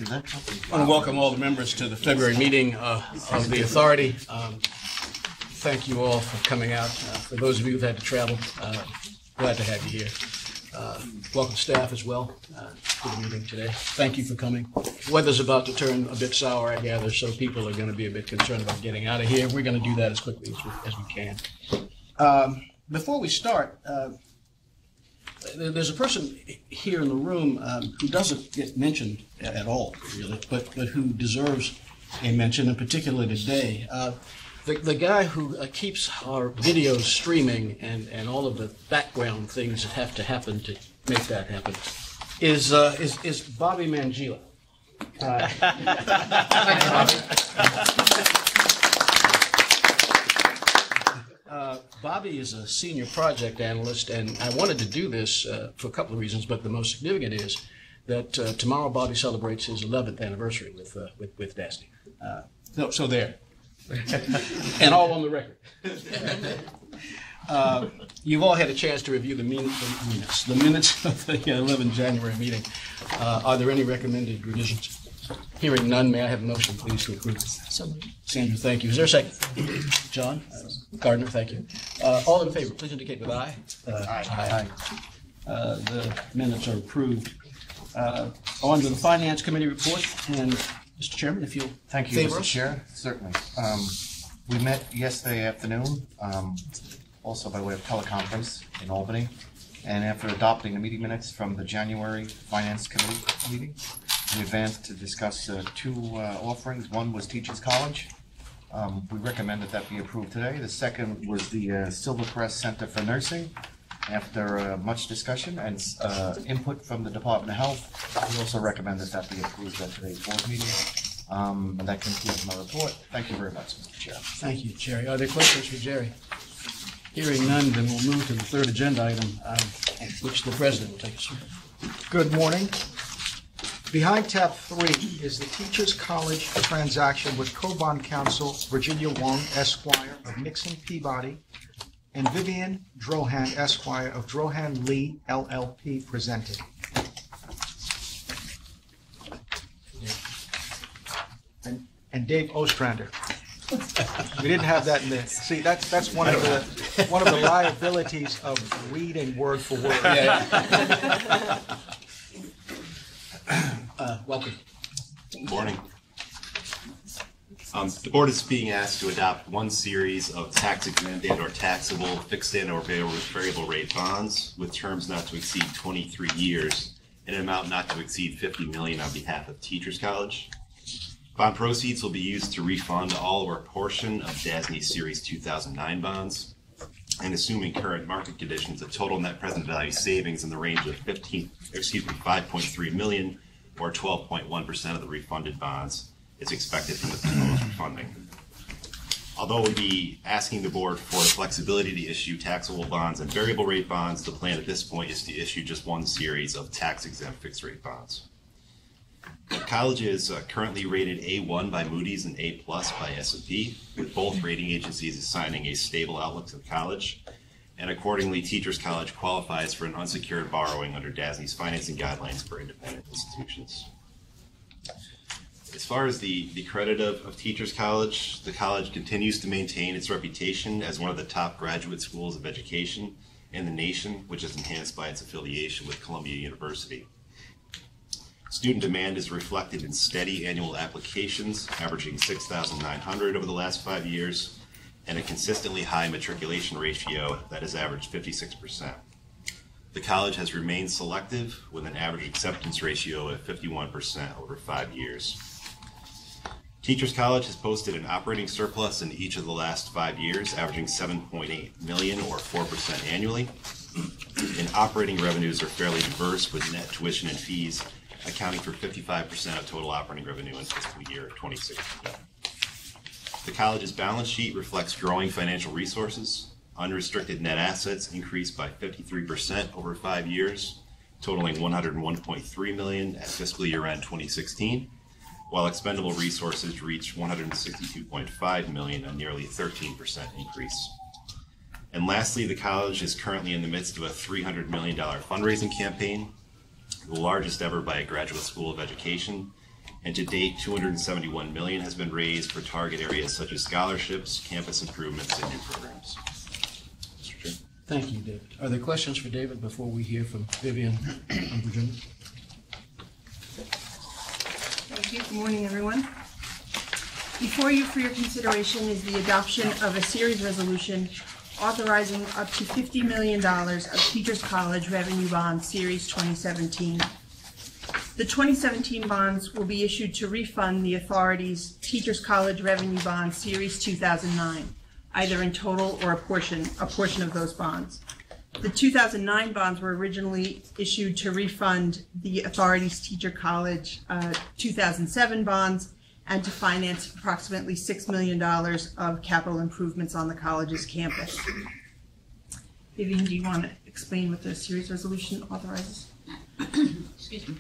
want to welcome all the members to the February meeting of the Authority. Thank you all for coming out. For those of you who've had to travel, glad to have you here. Welcome staff as well to the meeting today. Thank you for coming. The weather's about to turn a bit sour, I gather, so people are going to be a bit concerned about getting out of here. We're going to do that as quickly as we can. Before we start, there's a person here in the room who doesn't get mentioned at all, really, but who deserves a mention, in particular today. The guy who keeps our videos streaming and all of the background things that have to happen to make that happen is Bobby Mangila. Bobby is a senior project analyst, and I wanted to do this for a couple of reasons, but the most significant is that tomorrow Bobby celebrates his 11th anniversary with DASNY. So there. And all on the record. You've all had a chance to review the minutes of the 11 January meeting. Are there any recommended revisions? Hearing none, may I have a motion, please, to approve? Sandra, thank you. Is there a second? John? Gardner, thank you. All in favor, please indicate with aye. Aye. The minutes are approved. On to the Finance Committee report, and Mr. Chairman, if you'll Thank you, Mr. Chair. Certainly. We met yesterday afternoon, also by way of teleconference in Albany, and after adopting the meeting minutes from the January Finance Committee meeting, we advanced to discuss two offerings. One was Teachers College. We recommend that be approved today. The second was the Silvercrest Center for Nursing. After much discussion and input from the Department of Health, we also recommend that be approved at today's board meeting. And that concludes my report. Thank you very much, Mr. Chair. Thank you, Jerry. Are there questions for Jerry? Hearing none, then we'll move to the third agenda item, which the President will take us through. Good morning. Behind tab 3 is the Teachers College transaction with co-bond counsel Virginia Wong, Esquire of Nixon Peabody, and Vivian Drohan, Esquire of Drohan Lee, LLP, presented. And Dave Ostrander. We didn't have that in there. See, that's one of the liabilities of reading word for word. Yeah. Welcome. Good morning. The board is being asked to adopt one series of tax-exempt and or taxable fixed and or variable rate bonds with terms not to exceed 23 years and an amount not to exceed $50 million on behalf of Teachers College. Bond proceeds will be used to refund all or a portion of DASNY Series 2009 bonds, and assuming current market conditions, a total net present value savings in the range of $5.3 million or 12.1% of the refunded bonds is expected from the proposed funding. Although we'll be asking the board for the flexibility to issue taxable bonds and variable rate bonds, the plan at this point is to issue just one series of tax-exempt fixed rate bonds. The college is currently rated A1 by Moody's and A+ by S&P, with both rating agencies assigning a stable outlook to the college, and accordingly, Teachers College qualifies for an unsecured borrowing under DASNY's financing guidelines for independent institutions. As far as the credit of Teachers College, the college continues to maintain its reputation as one of the top graduate schools of education in the nation, which is enhanced by its affiliation with Columbia University. Student demand is reflected in steady annual applications, averaging 6,900 over the last 5 years, and a consistently high matriculation ratio that has averaged 56%. The college has remained selective with an average acceptance ratio of 51% over 5 years. Teachers College has posted an operating surplus in each of the last 5 years, averaging $7.8 million or 4% annually. And operating revenues are fairly diverse, with net tuition and fees accounting for 55% of total operating revenue in fiscal year 2016. The college's balance sheet reflects growing financial resources. Unrestricted net assets increased by 53% over 5 years, totaling $101.3 million at fiscal year end 2016, while expendable resources reached $162.5 million, a nearly 13% increase. And lastly, the college is currently in the midst of a $300 million fundraising campaign, the largest ever by a graduate school of education, and to date, $271 million has been raised for target areas such as scholarships, campus improvements, and new programs. Mr. Chair. Thank you, David. Are there questions for David before we hear from Vivian and Virginia? Thank you. Good morning, everyone. Before you for your consideration is the adoption of a series resolution authorizing up to $50 million of Teachers College Revenue Bond Series 2017. The 2017 bonds will be issued to refund the authority's Teachers College Revenue Bond Series 2009, either in total or a portion of those bonds. The 2009 bonds were originally issued to refund the authority's Teacher College 2007 bonds and to finance approximately $6 million of capital improvements on the college's campus. Vivian, do you want to explain what the series resolution authorizes? Excuse me.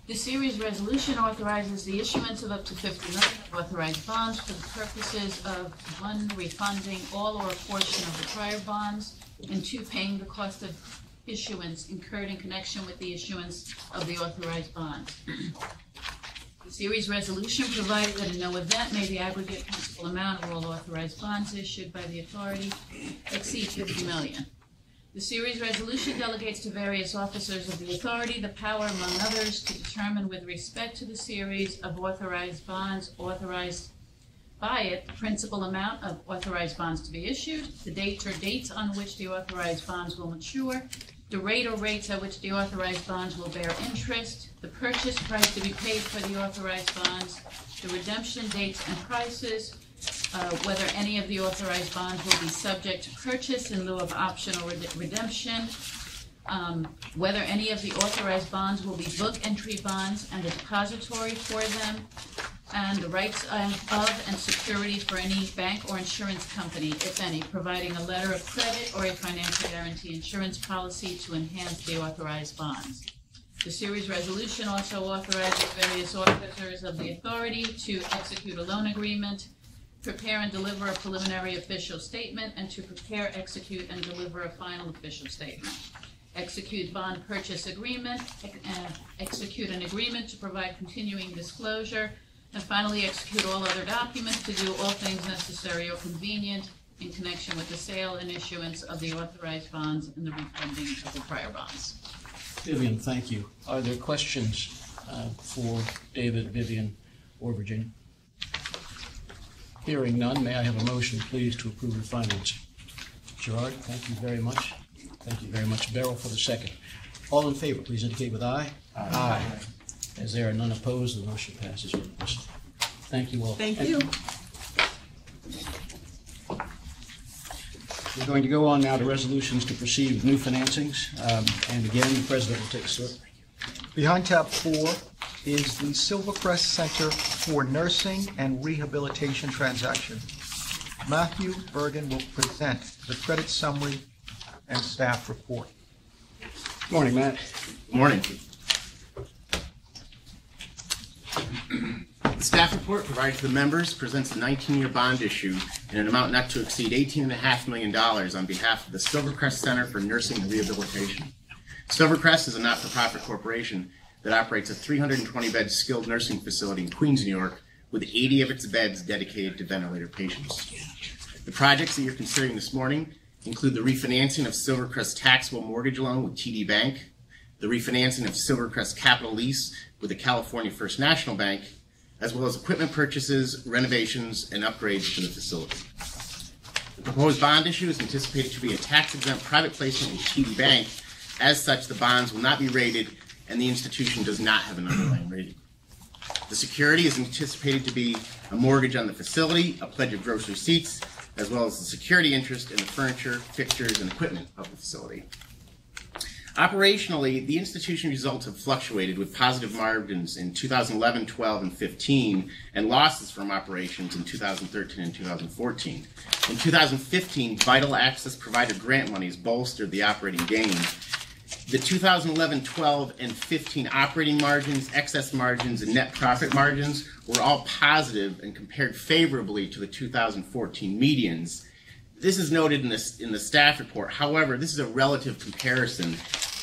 The series resolution authorizes the issuance of up to $50 million of authorized bonds for the purposes of 1, refunding all or a portion of the prior bonds, and 2, paying the cost of issuance incurred in connection with the issuance of the authorized bonds. The series resolution provided that in no event may the aggregate principal amount of all authorized bonds issued by the authority exceed $50 million. The series resolution delegates to various officers of the authority the power, among others, to determine with respect to the series of authorized bonds authorized by it the principal amount of authorized bonds to be issued, the date or dates on which the authorized bonds will mature, the rate or rates at which the authorized bonds will bear interest, the purchase price to be paid for the authorized bonds, the redemption dates and prices, whether any of the authorized bonds will be subject to purchase in lieu of option or redemption, whether any of the authorized bonds will be book entry bonds and a depository for them, and the rights of and security for any bank or insurance company, if any, providing a letter of credit or a financial guarantee insurance policy to enhance the authorized bonds. The series resolution also authorizes various officers of the authority to execute a loan agreement, prepare and deliver a preliminary official statement, and to prepare, execute, and deliver a final official statement. Execute bond purchase agreement, execute an agreement to provide continuing disclosure, and finally execute all other documents to do all things necessary or convenient in connection with the sale and issuance of the authorized bonds and the refunding of the prior bonds. Vivian, thank you. Are there questions for David, Vivian, or Virginia? Hearing none, may I have a motion, please, to approve the financing? Gerard, thank you very much. Thank you very much. Beryl for the second. All in favor, please indicate with aye. Aye. As there are none opposed, the motion passes unanimously. Thank you all. Thank you. We're going to go on now to resolutions to proceed with new financings. And again, the President will take a sort. Behind tab 4 is the Silvercrest Center for Nursing and Rehabilitation transaction. Matthew Bergen will present the credit summary and staff report. Morning, Matt. Morning. The staff report provided to the members presents a 19-year bond issue in an amount not to exceed $18.5 million on behalf of the Silvercrest Center for Nursing and Rehabilitation. Silvercrest is a not-for-profit corporation that operates a 320-bed skilled nursing facility in Queens, New York, with 80 of its beds dedicated to ventilator patients. The projects that you're considering this morning include the refinancing of Silvercrest taxable mortgage loan with TD Bank, the refinancing of Silvercrest capital lease with the California First National Bank, as well as equipment purchases, renovations, and upgrades to the facility. The proposed bond issue is anticipated to be a tax-exempt private placement with TD Bank. As such, the bonds will not be rated, and the institution does not have an underlying rating. The security is anticipated to be a mortgage on the facility, a pledge of gross receipts, as well as the security interest in the furniture, fixtures, and equipment of the facility. Operationally, the institution results have fluctuated with positive margins in 2011, 12, and 15, and losses from operations in 2013 and 2014. In 2015, Vital Access provided grant monies bolstered the operating gain. The 2011, 12, and 15 operating margins, excess margins, and net profit margins were all positive and compared favorably to the 2014 medians. This is noted in the staff report. However, this is a relative comparison,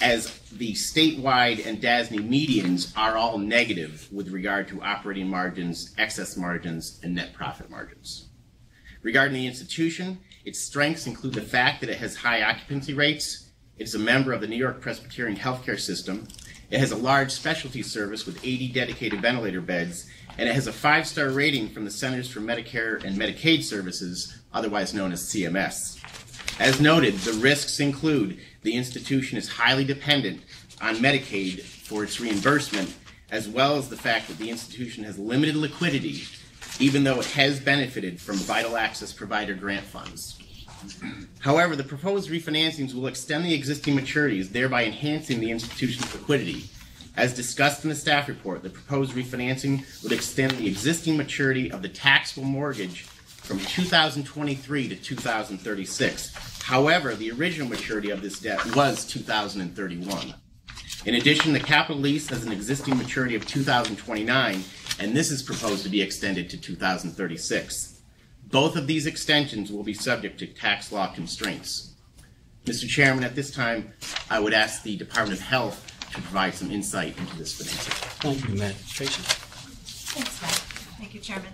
as the statewide and DASNY medians are all negative with regard to operating margins, excess margins, and net profit margins. Regarding the institution, its strengths include the fact that it has high occupancy rates, it is a member of the New York Presbyterian Healthcare System, it has a large specialty service with 80 dedicated ventilator beds, and it has a 5-star rating from the Centers for Medicare and Medicaid Services, otherwise known as CMS. As noted, the risks include the institution is highly dependent on Medicaid for its reimbursement, as well as the fact that the institution has limited liquidity, even though it has benefited from vital access provider grant funds. However, the proposed refinancings will extend the existing maturities, thereby enhancing the institution's liquidity. As discussed in the staff report, the proposed refinancing would extend the existing maturity of the taxable mortgage from 2023 to 2036. However, the original maturity of this debt was 2031. In addition, the capital lease has an existing maturity of 2029, and this is proposed to be extended to 2036. Both of these extensions will be subject to tax law constraints. Mr. Chairman, at this time, I would ask the Department of Health to provide some insight into this financing. Thank you, Matt. Tracy? Thanks, Matt. Thank you, Chairman.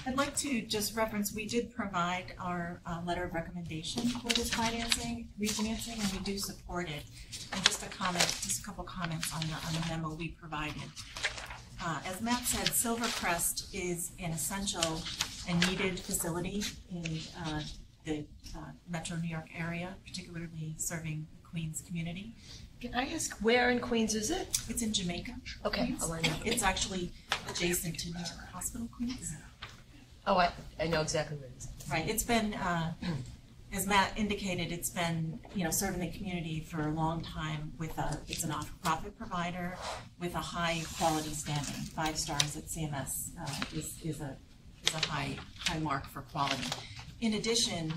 I'd like to just reference, we did provide our letter of recommendation for this refinancing, and we do support it. And just a couple comments on the memo we provided. As Matt said, Silvercrest is an essential and needed facility in the Metro New York area, particularly serving the Queens community. Can I ask where in Queens is it? It's in Jamaica. Okay, Queens. I'll line up. It's actually adjacent to New York Hospital, Queens. Oh, I know exactly where it is. Right. It's been, as Matt indicated, it's been serving the community for a long time. It's a not-for-profit provider with a high quality standing. 5 stars at CMS is a high mark for quality. In addition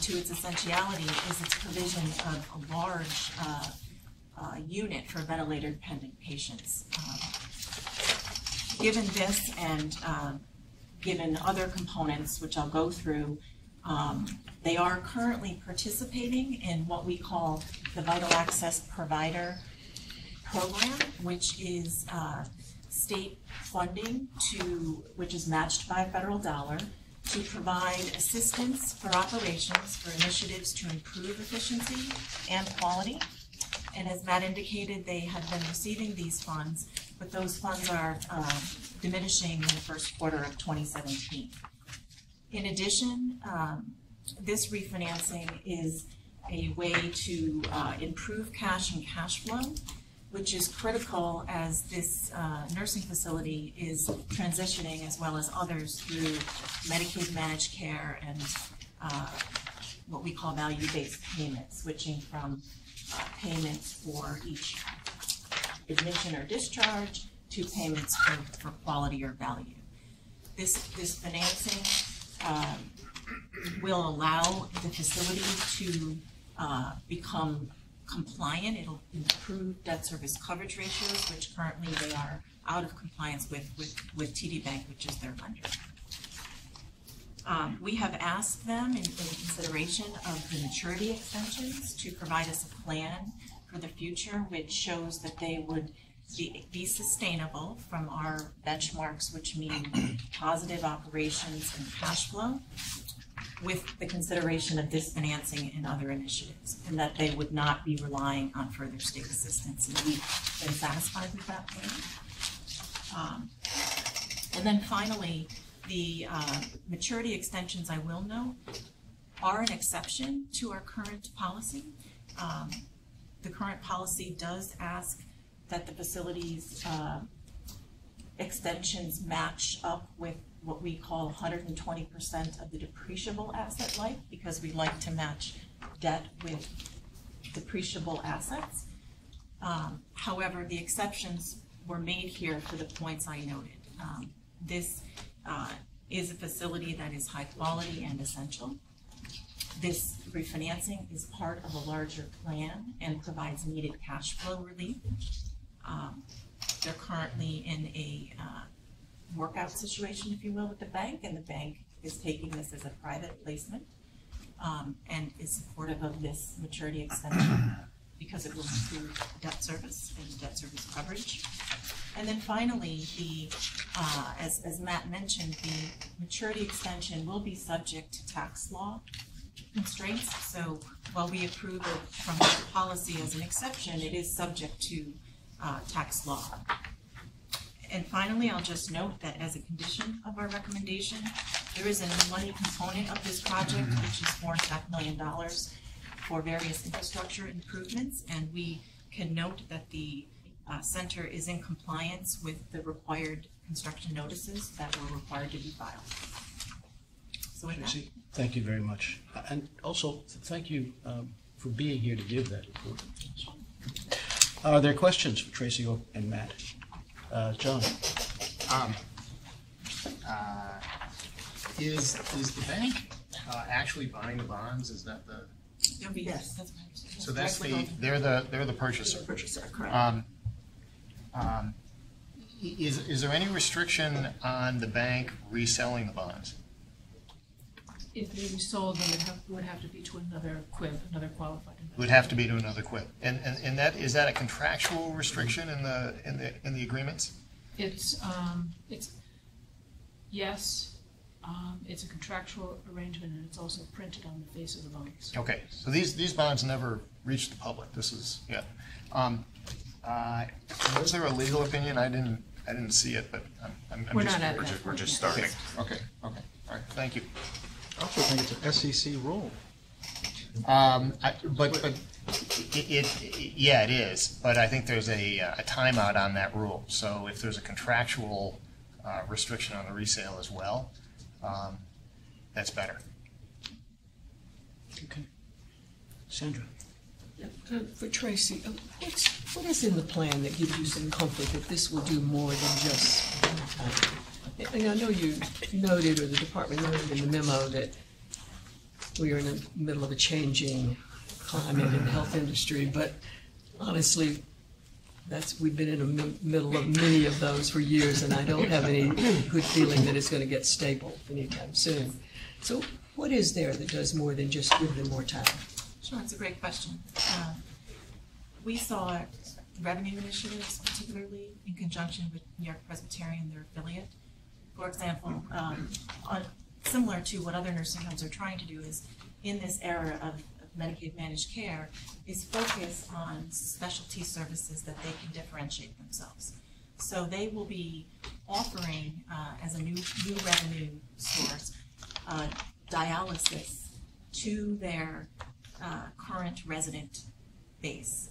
to its essentiality is its provision of a large unit for ventilator-dependent patients. Given this and given other components, which I'll go through, they are currently participating in what we call the Vital Access Provider Program, which is state funding which is matched by a federal dollar to provide assistance for operations for initiatives to improve efficiency and quality. And as Matt indicated, they have been receiving these funds, but those funds are diminishing in the first quarter of 2017. In addition, this refinancing is a way to improve cash and cash flow, which is critical as this nursing facility is transitioning, as well as others, through Medicaid managed care and what we call value-based payments, switching from payments for each admission or discharge to payments for quality or value. This financing will allow the facility to become compliant. It'll improve debt service coverage ratios, which currently they are out of compliance with TD Bank, which is their lender. We have asked them in consideration of the maturity extensions to provide us a plan for the future, which shows that they would be sustainable from our benchmarks, which mean positive operations and cash flow, with the consideration of this financing and other initiatives, and that they would not be relying on further state assistance. And we've been satisfied with that plan. And then finally, the maturity extensions, I will note, are an exception to our current policy. The current policy does ask that the facility's extensions match up with what we call 120% of the depreciable asset life, because we like to match debt with depreciable assets. However, the exceptions were made here for the points I noted. This is a facility that is high quality and essential. This refinancing is part of a larger plan and provides needed cash flow relief. They're currently in a workout situation, if you will, with the bank, and the bank is taking this as a private placement and is supportive of this maturity extension. because it will improve debt service and debt service coverage. And then finally, as Matt mentioned, the maturity extension will be subject to tax law constraints. So while we approve it from policy as an exception, it is subject to tax law. And finally, I'll just note that as a condition of our recommendation, there is a money component of this project, which is $4.5 million for various infrastructure improvements. And we can note that the center is in compliance with the required construction notices that were required to be filed. So with that, Tracy, thank you very much. And also, thank you for being here to give that report. Are there questions for Tracy and Matt? John? Is the bank actually buying the bonds? Is that the? yes, that's my understanding. So that's They're the purchaser. Purchaser, correct. Is there any restriction on the bank reselling the bonds? If they were sold, then it would have to be to another QUIB, another qualified investor. Would have to be to another QUIB. And is that a contractual restriction in the agreements? It's yes, it's a contractual arrangement, and it's also printed on the face of the bonds. Okay, so these bonds never reached the public. This is was there a legal opinion? I didn't see it, but I'm We're just, not at that. We're just starting. Okay. All right. Thank you. I also think it's an SEC rule. But it is. But I think there's a timeout on that rule. So if there's a contractual restriction on the resale as well, that's better. Okay. Sandra? For Tracy, what is in the plan that gives you some comfort that this will do more than just one time? And I know you noted, or the department noted in the memo, that we are in the middle of a changing climate in the health industry, but honestly, we've been in the middle of many of those for years, and I don't have any good feeling that it's going to get stable anytime soon. So what is there that does more than just give them more time? Sure, it's a great question. We saw revenue initiatives, particularly in conjunction with New York Presbyterian, their affiliate. For example, similar to what other nursing homes are trying to do is, in this era of Medicaid managed care, is focus on specialty services that they can differentiate themselves. So they will be offering, as a new revenue source, dialysis to their current resident base.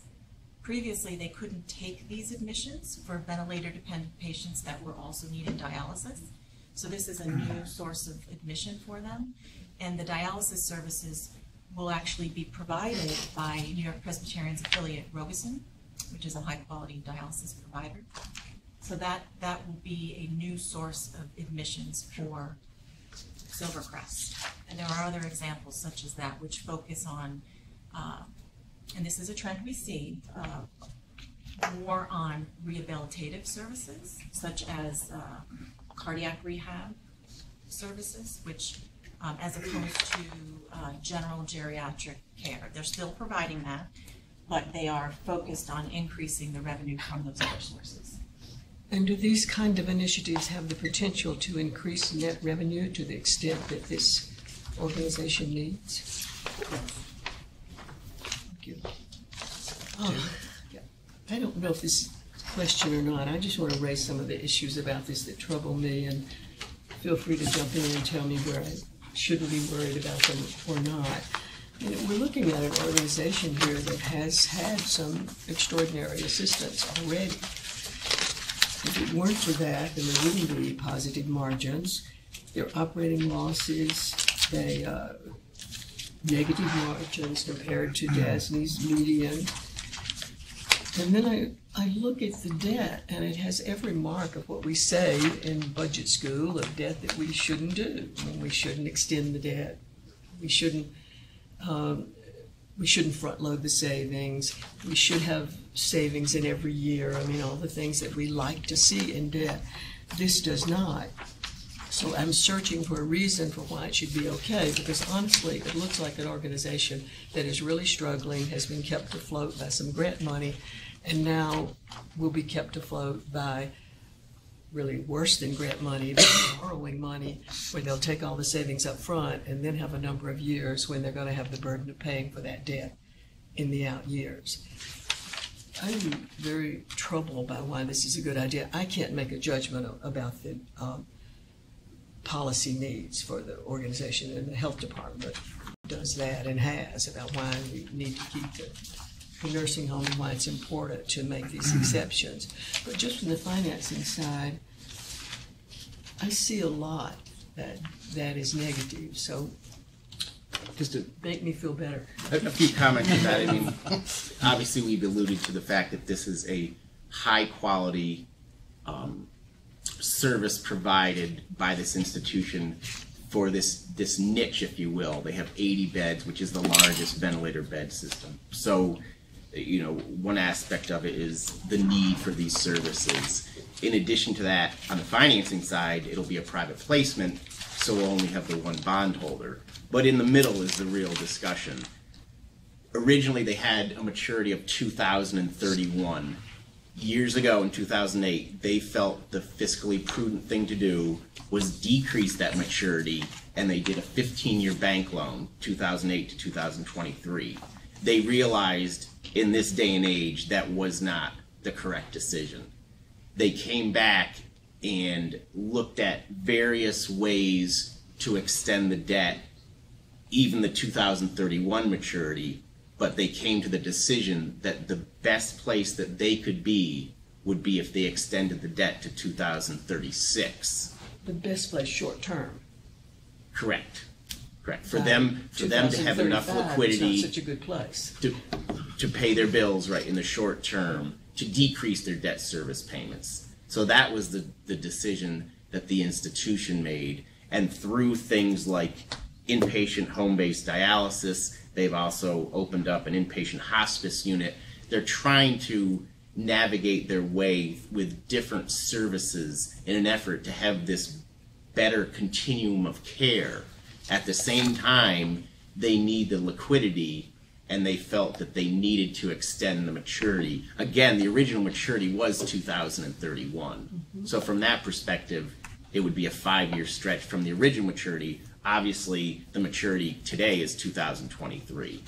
Previously, they couldn't take these admissions for ventilator-dependent patients that were also needing dialysis. So this is a new source of admission for them. And the dialysis services will actually be provided by New York Presbyterian's affiliate, Robeson, which is a high-quality dialysis provider. So that will be a new source of admissions for Silvercrest. And there are other examples such as that which focus on, and this is a trend we see, more on rehabilitative services, such as cardiac rehab services, which as opposed to general geriatric care. They're still providing that, but they are focused on increasing the revenue from those other sources. And do these kind of initiatives have the potential to increase net revenue to the extent that this organization needs? Thank you. I don't know if this is a question or not. I just want to raise some of the issues about this that trouble me, and feel free to jump in and tell me where I shouldn't be worried about them or not. You know, we're looking at an organization here that has had some extraordinary assistance already. If it weren't for that, then there wouldn't be positive margins. Their operating losses, negative margins compared to DASNY's median. And then I look at the debt, and it has every mark of what we say in budget school of debt that we shouldn't do. I mean, we shouldn't extend the debt. We shouldn't front load the savings. We should have savings in every year. I mean, all the things that we like to see in debt. This does not. So I'm searching for a reason for why it should be okay, because honestly, it looks like an organization that is really struggling, has been kept afloat by some grant money, and now will be kept afloat by really worse than grant money, borrowing money, where they'll take all the savings up front and then have a number of years when they're going to have the burden of paying for that debt in the out years. I'm very troubled by why this is a good idea. I can't make a judgment about the policy needs for the organization, and the health department does that and has, about why we need to keep the nursing home and why it's important to make these exceptions. But just from the financing side, I see a lot that is negative. So Just to make me feel better. a few comments on that. I mean, obviously we've alluded to the fact that this is a high quality service provided by this institution for this niche, if you will. They have 80 beds, which is the largest ventilator bed system. So, you know, one aspect of it is the need for these services. In addition to that, on the financing side, it'll be a private placement, so we'll only have the one bondholder. But in the middle is the real discussion. Originally, they had a maturity of 2031. Years ago, in 2008, they felt the fiscally prudent thing to do was decrease that maturity, and they did a 15-year bank loan, 2008 to 2023. They realized in this day and age that was not the correct decision. They came back and looked at various ways to extend the debt, even the 2031 maturity, but they came to the decision that the best place that they could be would be if they extended the debt to 2036. The best place short term. Correct. Correct. For them to have enough liquidity. It's not such a good place. To pay their bills right in the short term, to decrease their debt service payments. So that was the decision that the institution made. And through things like inpatient home-based dialysis, they've also opened up an inpatient hospice unit. They're trying to navigate their way with different services in an effort to have this better continuum of care. At the same time, they need the liquidity, and they felt that they needed to extend the maturity. Again, the original maturity was 2031. So from that perspective, it would be a 5-year stretch from the original maturity. Obviously, the maturity today is 2023.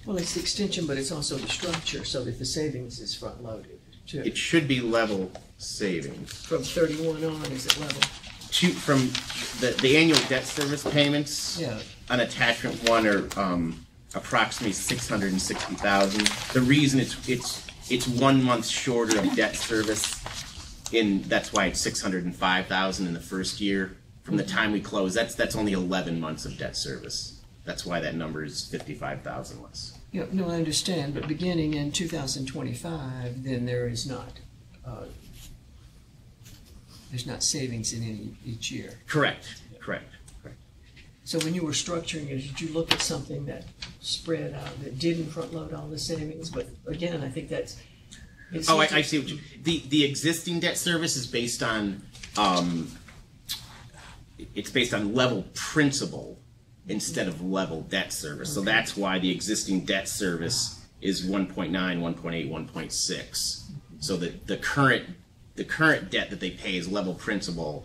Well, it's the extension, but it's also the structure, so that the savings is front-loaded, too. It should be level savings. From 31 on, is it level? From the annual debt service payments, Yeah. on attachment 1 are approximately $660,000. The reason it's 1 month shorter of debt service, that's why it's $605,000 in the first year. From the time we close, that's only 11 months of debt service. That's why that number is $55,000 less. Yeah, no, I understand, but beginning in 2025, then there's not savings in each year. Correct. So when you were structuring it, did you look at something that spread out, that didn't front-load all the savings? But again, I think that's... I see what you... The existing debt service is based on... it's based on level principal instead of level debt service. So that's why the existing debt service is 1.9, 1.8, 1.6. So that the current debt that they pay is level principal.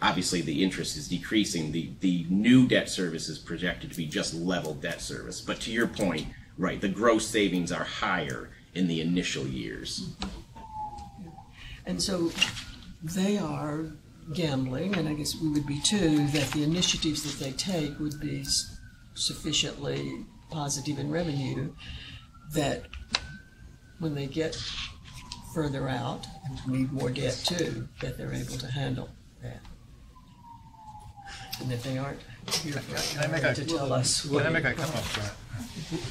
Obviously, the interest is decreasing. The new debt service is projected to be just level debt service. But to your point, right, the gross savings are higher in the initial years. And so they are gambling, and I guess we would be too, that the initiatives that they take would be sufficiently positive in revenue that when they get further out and need more debt too, that they're able to handle that. And if they aren't, you're to tell us. Can I make a comment?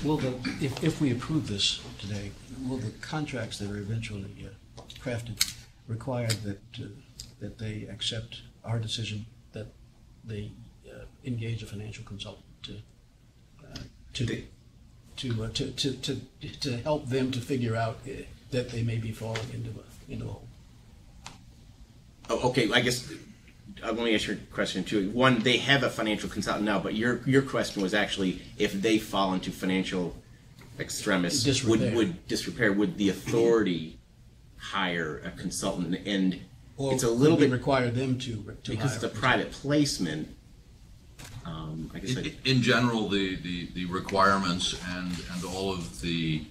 Will if we approve this today, will the contracts that are eventually crafted require that they accept our decision that they engage a financial consultant to help them to figure out that they may be falling into a hole? Oh, okay, I guess let me ask your question too. One, they have a financial consultant now, but your question was actually if they fall into financial extremis, would disrepair, would the authority hire a consultant? And Or it's a little bit require them to because it's a private placement. I guess in general, the requirements and all of the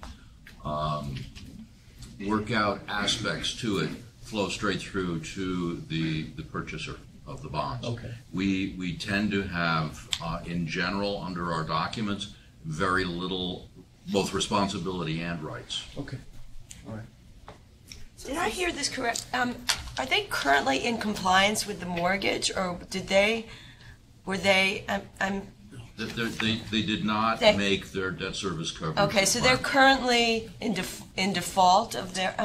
workout aspects to it flow straight through to the purchaser of the bonds. Okay. We tend to have, in general, under our documents, very little both responsibility and rights. Okay. All right. Did I hear this correct? Are they currently in compliance with the mortgage, or were they, They did not make their debt service coverage. okay, so they're currently in default of their,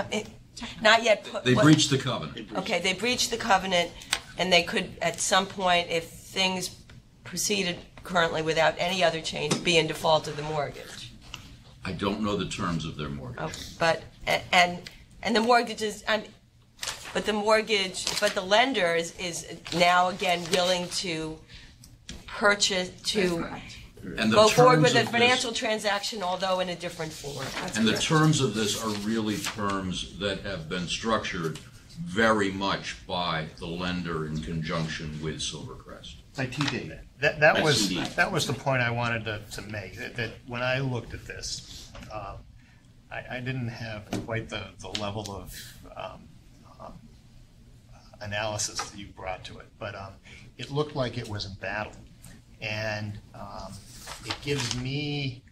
not yet put. They breached the covenant. Okay, they breached the covenant, and they could, at some point, if things proceeded currently without any other change, be in default of the mortgage. I don't know the terms of their mortgage. Oh, but, and the mortgage is, but the lender is now again willing to purchase, to go forward with a financial transaction, although in a different form. And the terms of this are really terms that have been structured very much by the lender in conjunction with Silvercrest. By TD. That was TD. that was the point I wanted to make. That when I looked at this, I didn't have quite the level of analysis that you brought to it, but it looked like it was a battle, and it gives me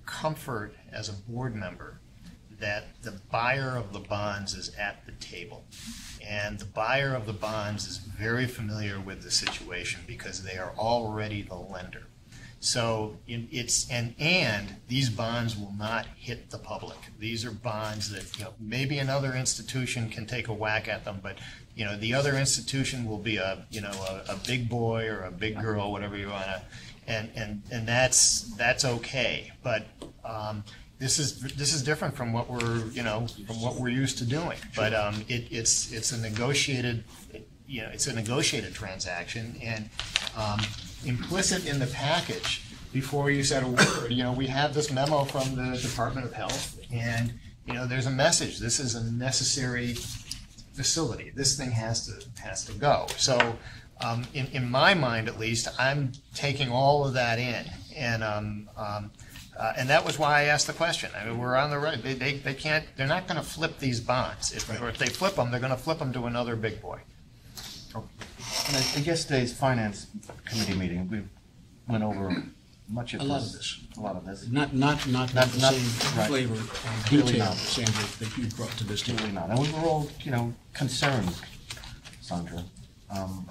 comfort as a board member that the buyer of the bonds is at the table, and the buyer of the bonds is very familiar with the situation because they are already the lender. So and these bonds will not hit the public. These are bonds that, you know, maybe another institution can take a whack at them, but you know, the other institution will be a big boy or a big girl, whatever you want to, and that's okay. But this is different from what we're used to doing. But it's a negotiated, it's a negotiated transaction, and implicit in the package before you said a word, we have this memo from the Department of Health, and there's a message. This is a necessary facility. This thing has to go. So in my mind, at least, I'm taking all of that in, and that was why I asked the question. I mean, we're on the right. They can't. They're not going to flip these bonds. If they flip them, they're going to flip them to another big boy. And at yesterday's finance committee meeting, we went over much of this. A lot of this. Not the same right. flavor and Clearly detail, not. Sandra, that you brought to this Clearly table. not. And we were all, concerned, Sandra.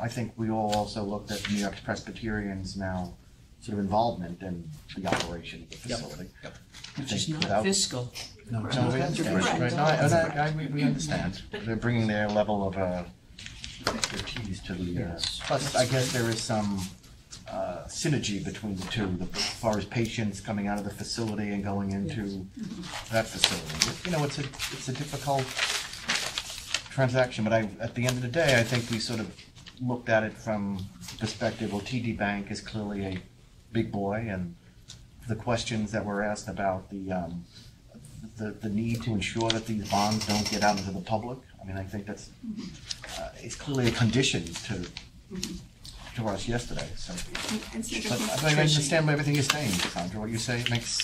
I think we all also looked at New York's Presbyterians now sort of involvement in the operation of the facility. Yep. Which is not fiscal. No, it's No, not. we understand. Right. No, we understand. They're bringing their level of expertise to the. Plus, I guess there is some synergy between the two, as far as patients coming out of the facility and going into that facility. It's a difficult transaction, but at the end of the day, I think we sort of looked at it from the perspective. Well, TD Bank is clearly a big boy, and the questions that were asked about the need to ensure that these bonds don't get out into the public. I mean, I think that's it's clearly a condition to us yesterday. So, but I understand everything you're saying, Sandra. What you say makes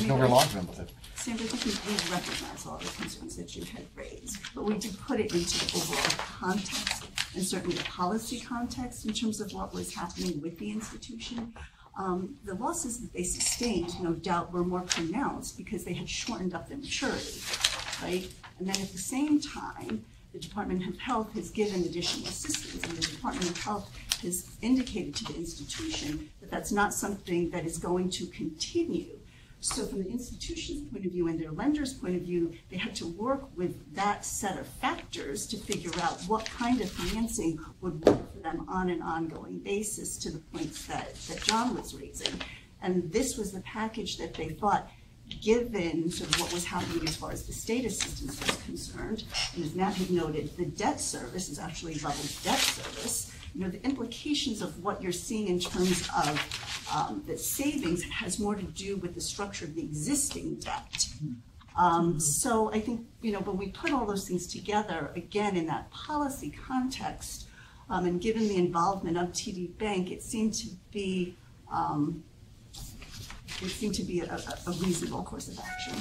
no real argument with it. Sandra, I think we recognize all the concerns that you had raised, but we did put it into the overall context, and certainly the policy context in terms of what was happening with the institution. The losses that they sustained, no doubt, were more pronounced because they had shortened up their maturity, right? And then at the same time, the Department of Health has given additional assistance, and the Department of Health has indicated to the institution that that's not something that is going to continue. So from the institution's point of view and their lender's point of view, they had to work with that set of factors to figure out what kind of financing would work for them on an ongoing basis, to the points that John was raising. And this was the package that they thought given sort of what was happening as far as the state assistance was concerned, and as Matt had noted, the debt service is actually level debt service. The implications of what you're seeing in terms of the savings has more to do with the structure of the existing debt. So I think, when we put all those things together, again, in that policy context, and given the involvement of TD Bank, it seemed to be a reasonable course of action.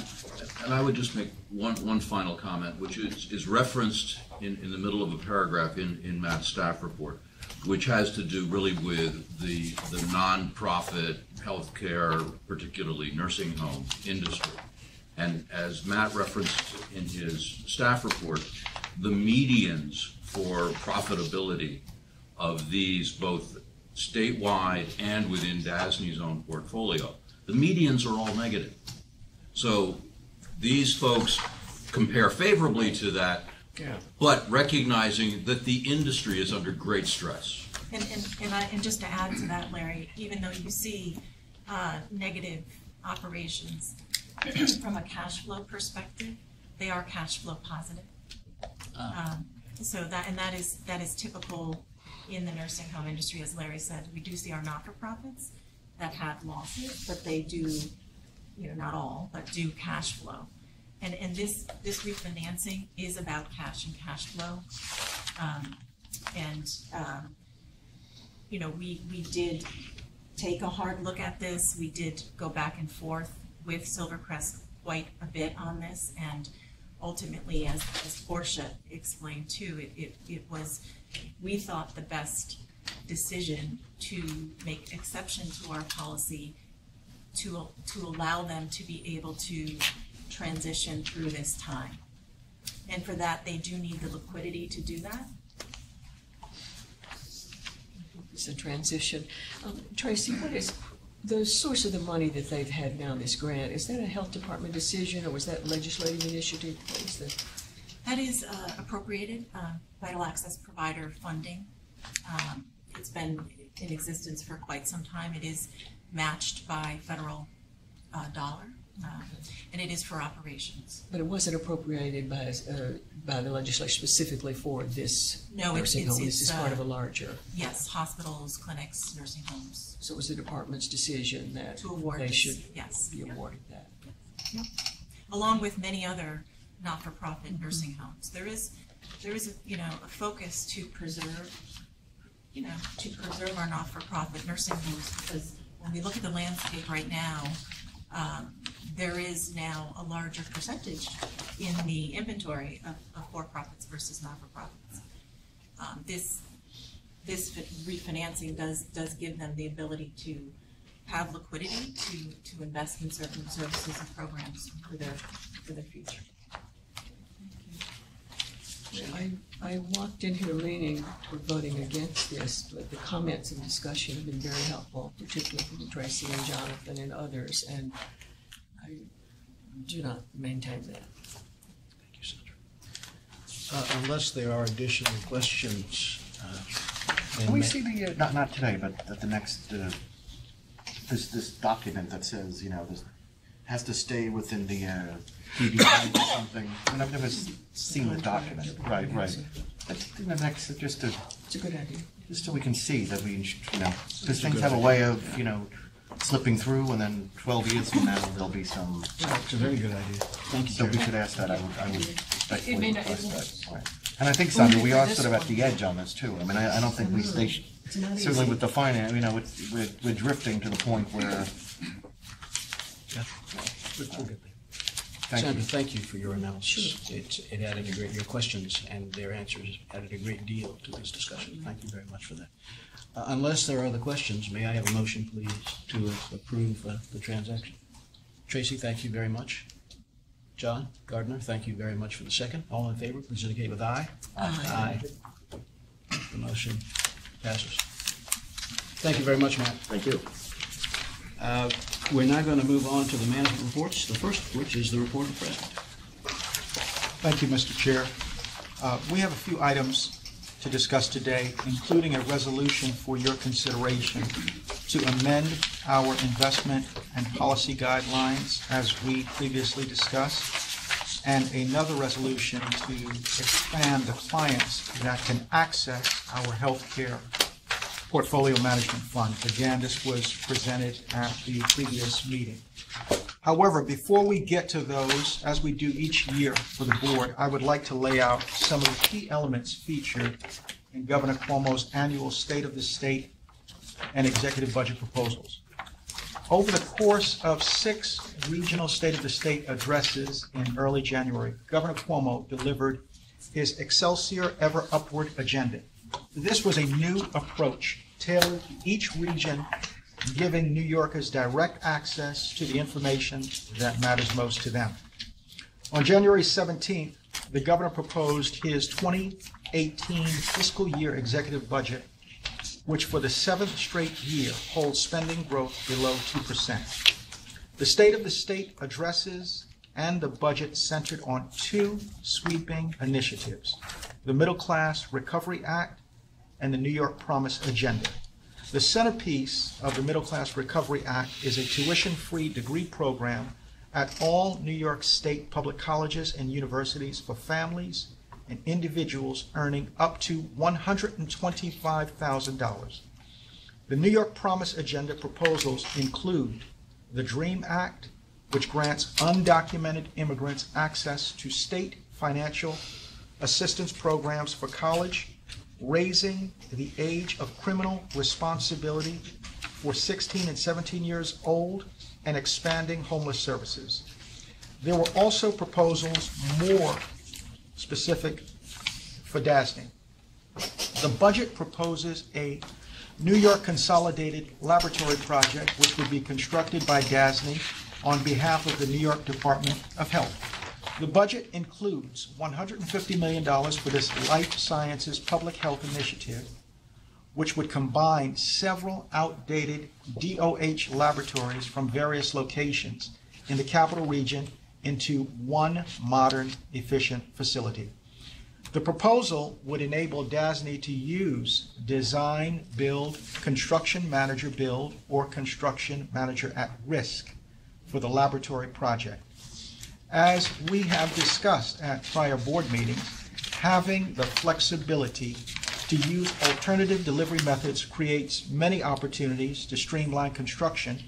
And I would just make one final comment, which is referenced in the middle of a paragraph in Matt's staff report, which has to do really with the nonprofit healthcare, particularly nursing home industry. And as Matt referenced in his staff report, the medians for profitability of these, both statewide and within DASNY's own portfolio, the medians are all negative. So these folks compare favorably to that, but recognizing that the industry is under great stress. And just to add to that, Larry, even though you see negative operations, from a cash flow perspective, they are cash flow positive. So that is typical in the nursing home industry, as Larry said. We do see our not-for-profits that have losses, but they do, not all, but do cash flow. And this refinancing is about cash and cash flow. We did take a hard look at this. We did go back and forth with Silvercrest quite a bit on this, and ultimately, as Portia explained too, it was, we thought, the best decision to make exception to our policy to allow them to be able to transition through this time. And for that, they do need the liquidity to do that. It's a transition. Tracy, what is the source of the money that they've had now, this grant? Is that a health department decision, or was that legislative initiative? What is that? That is appropriated vital access provider funding. It's been in existence for quite some time. It is matched by federal dollar, and it is for operations. But it wasn't appropriated by the legislature specifically for this nursing home. This is part of a larger. Yes, hospitals, clinics, nursing homes. So it was the department's decision that to award they this, should be awarded that. Yep. Along with many other not-for-profit nursing homes. There is a focus to preserve our not-for-profit nursing homes, because when we look at the landscape right now, there is now a larger percentage in the inventory of for-profits versus not-for-profits. This refinancing does give them the ability to have liquidity to invest in certain services and programs for their future. I walked in here leaning toward voting against this, but the comments and discussion have been very helpful, particularly from Tracy and Jonathan and others, and I do not maintain that. Thank you, Sandra. Unless there are additional questions. Can we see the, not today, but at the next, this document that says, this has to stay within the TV or something. I mean, I've never seen the document. Right. But in the next, it's a good idea. Just so we can see that we, because things have a way of, slipping through, and then 12 years from now there'll be some. It's a very good idea. Thank you. So we should ask that. I would respectfully request that. Right. And I think, Sandra, we are sort of at the edge on this too. I mean, I don't think we certainly with the finance, we're drifting to the point where. We'll get there. Sandra, thank you for your analysis. It added your questions and their answers added a great deal to this discussion. Thank you very much for that. Unless there are other questions, may I have a motion, please, to approve the transaction? Tracy, thank you very much. John Gardner, thank you very much for the second. All in favor, please indicate with aye. Aye. The motion passes. Thank you very much, Matt. Thank you. We're now going to move on to the management reports, the first of which is the report of President. Thank you, Mr. Chair. We have a few items to discuss today, including a resolution for your consideration to amend our investment and policy guidelines as we previously discussed, and another resolution to expand the clients that can access our healthcare portfolio management fund. Again, this was presented at the previous meeting. However, before we get to those, as we do each year for the board, I would like to lay out some of the key elements featured in Governor Cuomo's annual State of the State and executive budget proposals. Over the course of 6 regional State of the State addresses in early January, Governor Cuomo delivered his Excelsior Ever Upward agenda. This was a new approach tailored to each region, giving New Yorkers direct access to the information that matters most to them. On January 17th, the governor proposed his 2018 fiscal year executive budget, which for the 7th straight year holds spending growth below 2%. The State of the State addresses and the budget centered on 2 sweeping initiatives: the Middle Class Recovery Act and the New York Promise Agenda. The centerpiece of the Middle Class Recovery Act is a tuition-free degree program at all New York State public colleges and universities for families and individuals earning up to $125,000. The New York Promise Agenda proposals include the DREAM Act, which grants undocumented immigrants access to state financial assistance programs for college, raising the age of criminal responsibility for 16 and 17 years old, and expanding homeless services. There were also proposals more specific for DASNY. The budget proposes a New York Consolidated Laboratory project which would be constructed by DASNY on behalf of the New York Department of Health. The budget includes $150 million for this life sciences public health initiative, which would combine several outdated DOH laboratories from various locations in the capital region into one modern, efficient facility. The proposal would enable DASNY to use design, build, construction manager build, or construction manager at risk for the laboratory project. As we have discussed at prior board meetings, having the flexibility to use alternative delivery methods creates many opportunities to streamline construction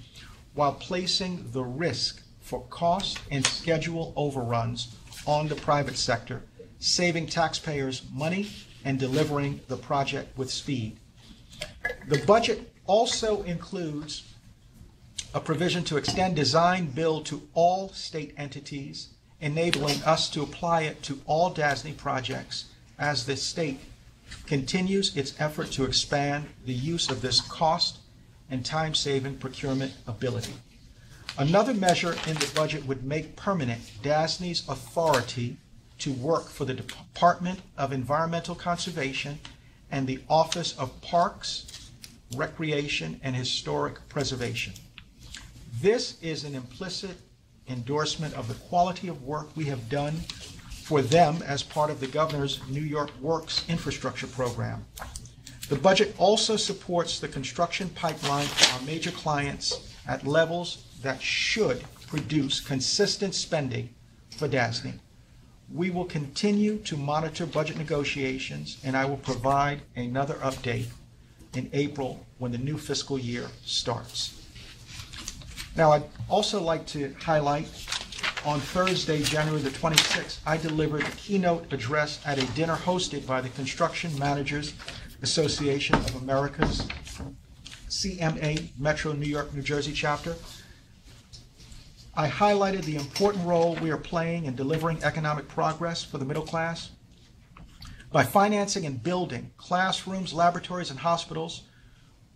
while placing the risk for cost and schedule overruns on the private sector, saving taxpayers money and delivering the project with speed. The budget also includes a provision to extend design build to all state entities, enabling us to apply it to all DASNY projects as the state continues its effort to expand the use of this cost and time-saving procurement ability. Another measure in the budget would make permanent DASNY's authority to work for the Department of Environmental Conservation and the Office of Parks, Recreation, and Historic Preservation. This is an implicit endorsement of the quality of work we have done for them as part of the Governor's New York Works infrastructure program. The budget also supports the construction pipeline for our major clients at levels that should produce consistent spending for DASNY. We will continue to monitor budget negotiations, and I will provide another update in April when the new fiscal year starts. Now, I'd also like to highlight on Thursday, January the 26th, I delivered a keynote address at a dinner hosted by the Construction Managers Association of America's CMA Metro New York, New Jersey chapter. I highlighted the important role we are playing in delivering economic progress for the middle class. By financing and building classrooms, laboratories, and hospitals,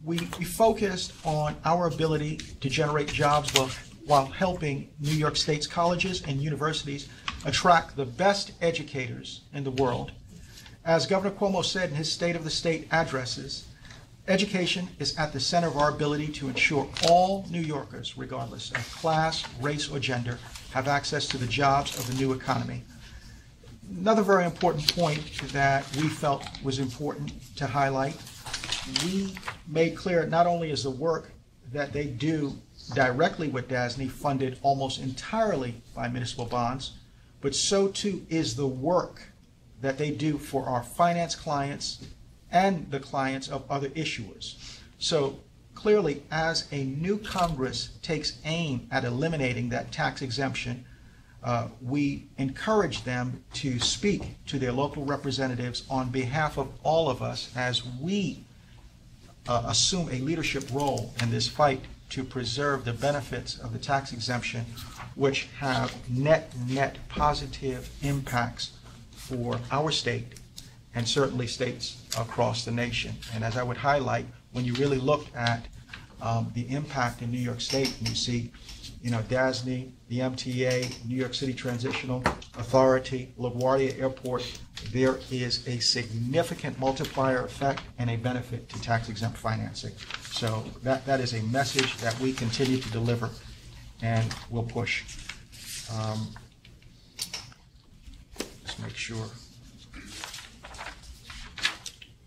we focused on our ability to generate jobs while helping New York State's colleges and universities attract the best educators in the world. As Governor Cuomo said in his State of the State addresses, education is at the center of our ability to ensure all New Yorkers, regardless of class, race, or gender, have access to the jobs of the new economy. Another very important point that we felt was important to highlight, we made clear not only is the work that they do directly with DASNY, funded almost entirely by municipal bonds, but so too is the work that they do for our finance clients and the clients of other issuers. So clearly, as a new Congress takes aim at eliminating that tax exemption, we encourage them to speak to their local representatives on behalf of all of us as we assume a leadership role in this fight to preserve the benefits of the tax exemption, which have net positive impacts for our state and certainly states across the nation. And as I would highlight, when you really look at the impact in New York State, and you see, DASNY, the MTA, New York City Transitional Authority, LaGuardia Airport, there is a significant multiplier effect and a benefit to tax-exempt financing. So that is a message that we continue to deliver and will push. Let's make sure.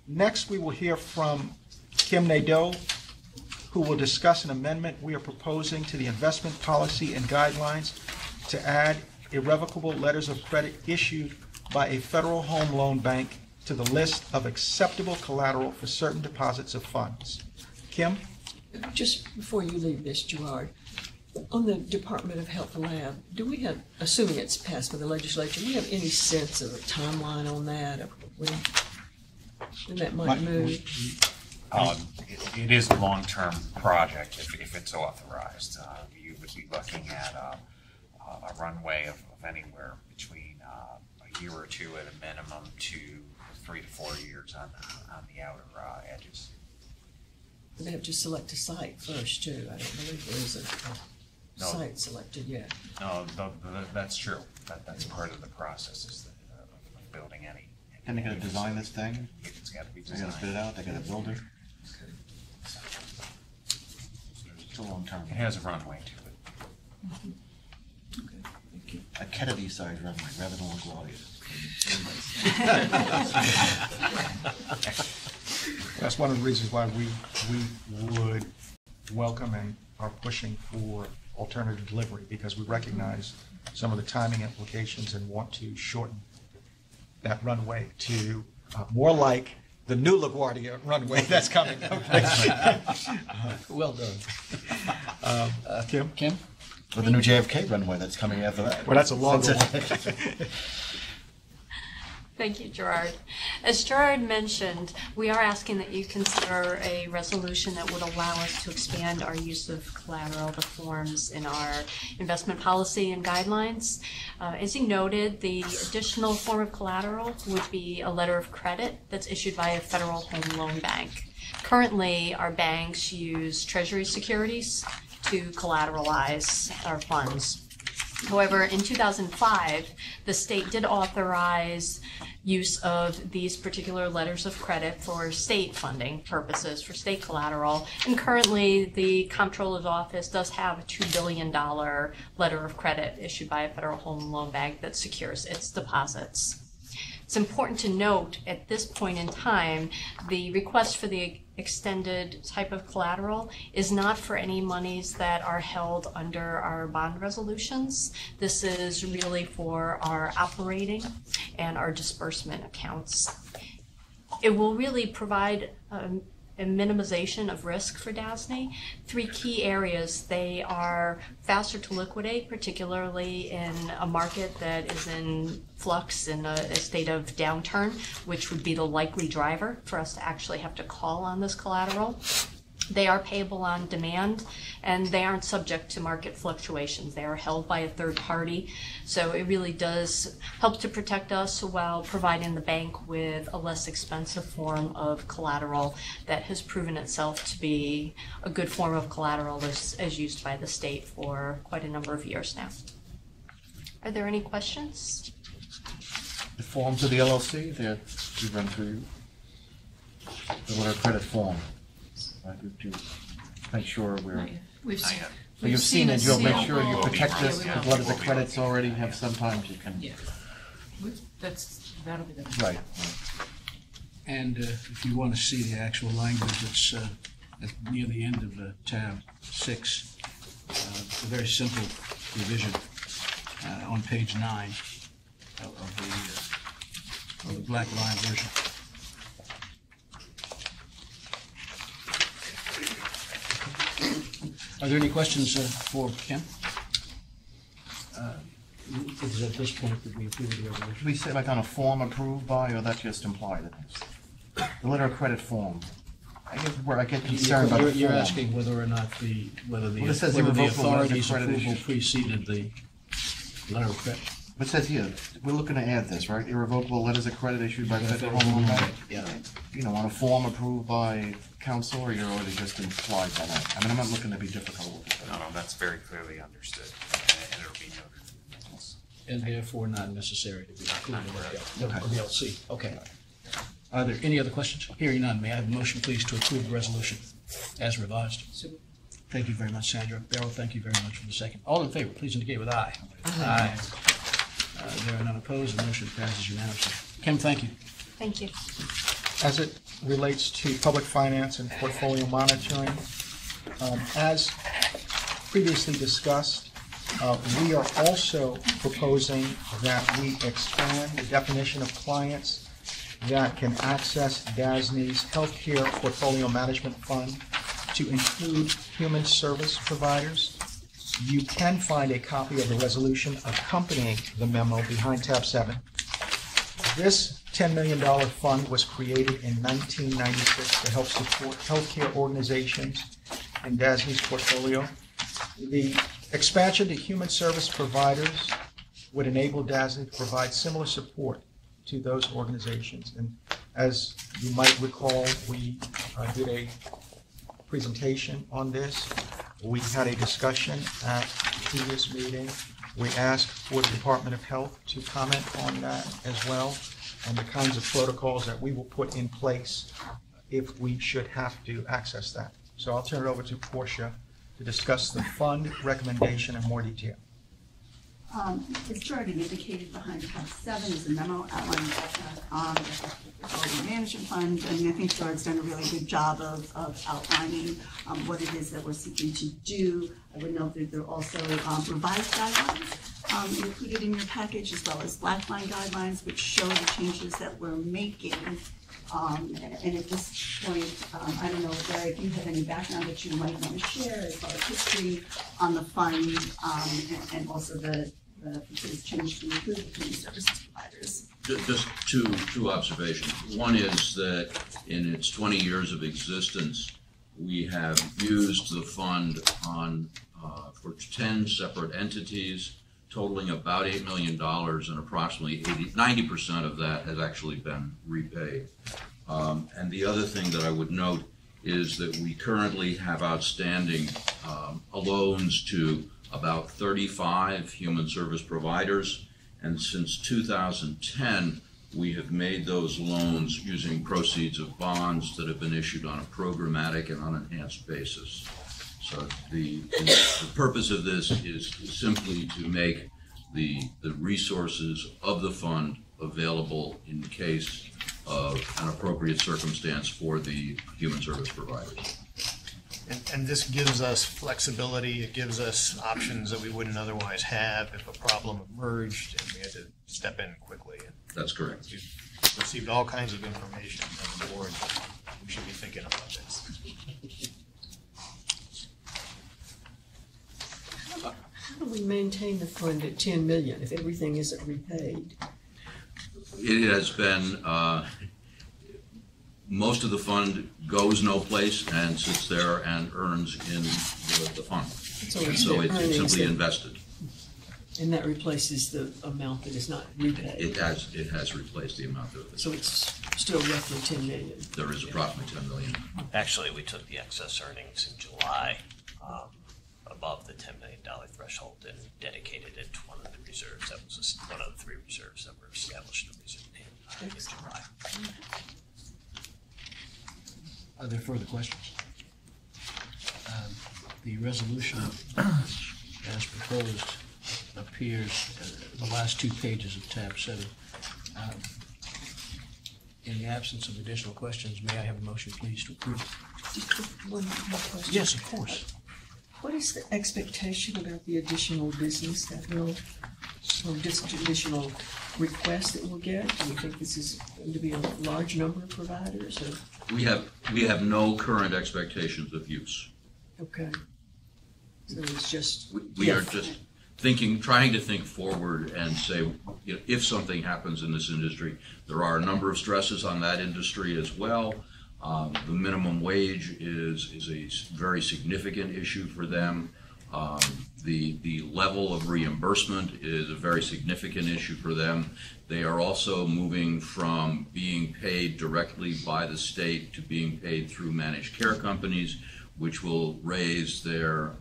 Next, we will hear from Kim Nadeau, who will discuss an amendment we are proposing to the investment policy and guidelines to add irrevocable letters of credit issued by a federal home loan bank to the list of acceptable collateral for certain deposits of funds. Kim? Just before you leave this, Gerard, on the Department of Health lab, do we have, assuming it's passed by the legislature, do we have any sense of a timeline on that, of when that might move? It is a long-term project if it's authorized. You would be looking at a runway of anywhere between a year or two at a minimum to 3 to 4 years on the outer edges. They have to select a site first, too. I don't believe there is a site selected yet. No, that's true. That's part of the process is of building any. Then they gotta design this thing? It's got to be They designed. gotta fit it out, they gotta build it. It's a long term. It has a runway to it. Okay, thank you. A Kennedy-sized runway rather than LaGuardia. That's one of the reasons why we would welcome and are pushing for alternative delivery, because we recognize some of the timing implications and want to shorten that runway to more like the new LaGuardia runway that's coming. Okay. Well done. Kim? With the new JFK runway that's coming after that. Well, that's a longer one. Thank you, Gerard. As Gerard mentioned, we are asking that you consider a resolution that would allow us to expand our use of collateral, the forms in our investment policy and guidelines. As you noted, the additional form of collateral would be a letter of credit that's issued by a federal home loan bank. Currently, our banks use Treasury securities to collateralize our funds. However, in 2005, the state did authorize use of these particular letters of credit for state funding purposes, for state collateral. And currently, the Comptroller's Office does have a $2 billion letter of credit issued by a federal home loan bank that secures its deposits. It's important to note at this point in time, the request for the extended type of collateral is not for any monies that are held under our bond resolutions. This is really for our operating and our disbursement accounts. It will really provide a minimization of risk for DASNY. 3 key areas. They are faster to liquidate, particularly in a market that is in flux, in a state of downturn, which would be the likely driver for us to actually have to call on this collateral. They are payable on demand, and they aren't subject to market fluctuations. They are held by a third party, so it really does help to protect us while providing the bank with a less expensive form of collateral that has proven itself to be a good form of collateral as used by the state for quite a number of years now. Are there any questions? The forms of the LLC, we run through the letter of credit form. Right, to make sure We've seen it. So you've seen it, you'll make sure you sample. protect this, Yeah, we the will. letters of credits already have, sometimes you can. Yeah. That'll be the. Right. And if you want to see the actual language, it's near the end of tab 6, a very simple revision on page 9 of the black line version. Are there any questions for Kim? Is at this point that we approve the resolution? Should we say like on a form approved by, or that just implied it? The letter of credit form. I guess where I get concerned about the form. You're asking whether or not whether the authority's approval preceded the letter of credit. But it says here, we're looking to add this, right? Irrevocable letters of credit issued by Federal Home Loan Bank. Yeah. You know, on a form approved by council, or you're already just implied by that? I mean, I'm not looking to be difficult with it. No, that's very clearly understood, and it'll be noted in the minutes. And therefore not necessary to be included in the Okay. LC. Okay. Are there any other questions? Hearing none, may I have a motion, please, to approve the resolution as revised? Thank you very much, Sandra. Beryl, thank you very much for the second. All in favor, please indicate with aye. Aye. There are none opposed, the motion passes unanimously. Kim, thank you. Thank you. As it relates to public finance and portfolio monitoring, as previously discussed, we are also proposing that we expand the definition of clients that can access DASNY's Healthcare Portfolio Management Fund to include human service providers. You can find a copy of the resolution accompanying the memo behind tab 7. This $10 million fund was created in 1996 to help support healthcare organizations in DASNY's portfolio. The expansion to human service providers would enable DASNY to provide similar support to those organizations. And as you might recall, we did a presentation on this. We had a discussion at the previous meeting. We asked for the Department of Health to comment on that as well, and the kinds of protocols that we will put in place if we should have to access that. So I'll turn it over to Portia to discuss the fund recommendation in more detail. It's already indicated behind tab 7 is a memo outlining the portfolio management fund. I mean, I think Gerard's done a really good job of outlining what it is that we're seeking to do. I would note that there are also revised guidelines included in your package, as well as black line guidelines, which show the changes that we're making. And at this point, I don't know, Larry, if you have any background that you might want to share as far as history on the fund and also the proposed change to include the community services providers. Just two observations. One is that in its 20 years of existence, we have used the fund for 10 separate entities, totaling about $8 million, and approximately 90% of that has actually been repaid. And the other thing that I would note is that we currently have outstanding loans to about 35 human service providers, and since 2010, we have made those loans using proceeds of bonds that have been issued on a programmatic and unenhanced basis. So the purpose of this is simply to make the resources of the fund available in case of an appropriate circumstance for the human service providers. And this gives us flexibility, it gives us options that we wouldn't otherwise have if a problem emerged and we had to step in quickly. That's correct. We've received all kinds of information as a board. We should be thinking about this. How do we maintain the fund at $10 million if everything isn't repaid? It has been, most of the fund goes no place and sits there and earns in the fund. So it's simply invested. And that replaces the amount that is not repaid? It has replaced the amount of it. So it's still roughly $10 million? There is approximately $10 million. Actually, we took the excess earnings in July above the $10 million threshold and dedicated it to one of the reserves. That was one of the 3 reserves that were established in July. Are there further questions? The resolution as proposed appears the last 2 pages of tab 7. In the absence of additional questions, may I have a motion, please, to approve? One more question. Yes, of course. What is the expectation about the additional business that will, or just additional requests that we'll get? Do you think this is going to be a large number of providers, or? We have no current expectations of use. Okay. So it's just. We are just trying to think forward and say, you know, if something happens in this industry, there are a number of stresses on that industry as well. The minimum wage is a very significant issue for them. The level of reimbursement is a very significant issue for them. They are also moving from being paid directly by the state to being paid through managed care companies, which will raise their